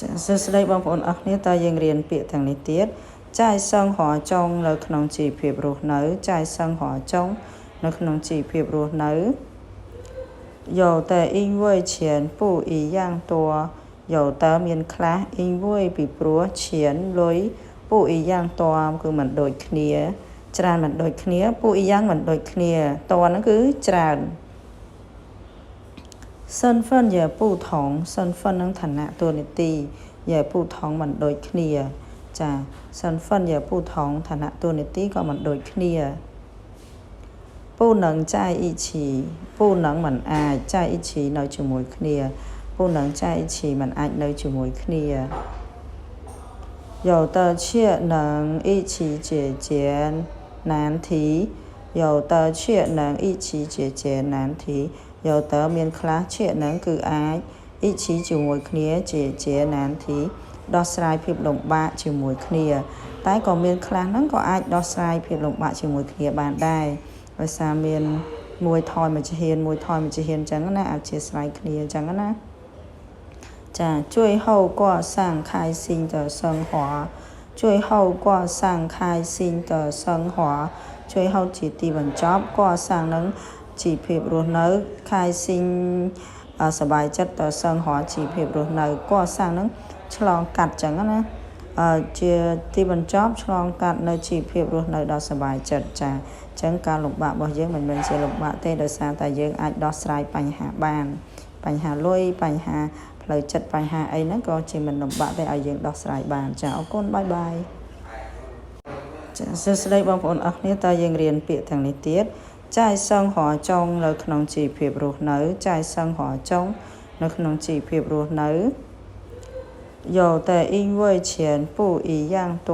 សួស្តីបងប្អូនអរគ្នាតើយើងរៀនពាក្យទាំងនេះទៀតចាយសងហចុងនៅក្នុងជីវភាពរស់នៅចាយសងហចុងនៅក្នុងជីវភាពរស់នៅ有的因为钱不一样多有的មានខ្លះ因为ពីព្រោះ钱លុយ不一样多គឺមិនដូចគ្នាច្រើនមិនដូចគ្នា不一样មិនដូចគ្នាតហ្នឹងគឺច្រើន身份也不同身份នឹងឋានៈតួនាទី也不同មិនដូចគ្នាចា身份也不同ឋានៈតួនាទីក៏មិនដូចគ្នា不能在一起不能មិនអាច在一起នៅជាមួយគ្នា不能在一起មិនអាចនៅជាមួយគ្នា有的却能一起解决难题有的却能一起解决难题有的មានខ្លះជានឹងគឺអាច一起ជាមួយគ្នាជា难题ដោះស្រាយភាពលំបាកជាមួយគ្នាតែក៏មានខ្លះហ្នឹងក៏អាចដោះស្រាយភាពលំបាកជាមួយគ្នាបានដែរដោយសារមានមួយថយមួយជាហ៊ានមួយថយមួយជាហ៊ានអញ្ចឹងណាអធិស្ឋានគ្នាអញ្ចឹងណាចា最后过上开心的生活最后过上开心的生活最后ជាទីបញ្ចប់过上នឹងជីវភាពរស់នៅខែស៊ីងសบายចិត្តតសង្ហរជីវភាពរស់នៅកសាងនឹងឆ្លងកាត់ចឹងណាជាទីបញ្ចប់ឆ្លងកាត់នៅជីវភាពរស់នៅដ៏សบายចិត្តចាចឹងការលំបាករបស់យើងមិនមែនជាលំបាកទេដោយសារតែយើងអាចដោះស្រាយបញ្ហាបានបញ្ហាលុយបញ្ហាផ្លូវចិត្តបញ្ហាអីហ្នឹងក៏ជាមិនលំបាកទេឲ្យយើងដោះស្រាយបានចាអរគុណបាយបាយចាសួស្តីបងប្អូនអរគ្នាតើយើងរៀនពាក្យទាំងនេះទៀតចាយសងហចុងនៅក្នុងជីវភាពរស់នៅចាយសងហចុងនៅក្នុងជីវភាពរស់នៅ有的因为钱不一样多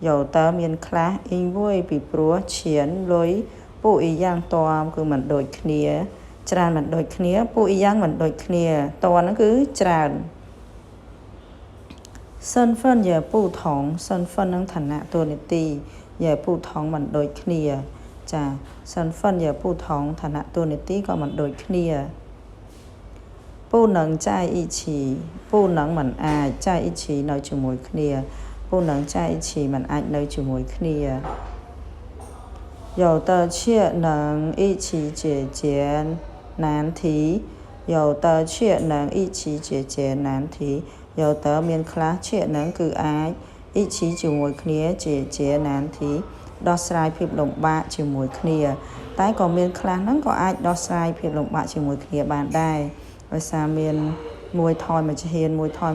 有的មានខ្លះ因为ពីព្រោះ钱លុយ不一样多គឺមិនដូចគ្នាច្រើនមិនដូចគ្នា不一样មិនដូចគ្នាតហ្នឹងគឺច្រើន身份也不同身份នឹងឋានៈតួនាទី也不同មិនដូចគ្នាចា身份也不同ឋានៈតួនាទីក៏មិនដូចគ្នា不能在一起不能មិនអាច在一起នៅជាមួយគ្នា不能在一起មិនអាចនៅជាមួយគ្នា有的却能一起解决难题有的却能一起解决难题有的មានខ្លះជានឹងគឺអាច一起ជាមួយគ្នាជា难题ដោះស្រាយភាពលំបាកជាមួយគ្នាតែក៏មានខ្លះហ្នឹងក៏អាចដោះស្រាយភាពលំបាកជាមួយគ្នាបានដែរដោយសារមានមួយថយមួយជាហ៊ានមួយថយ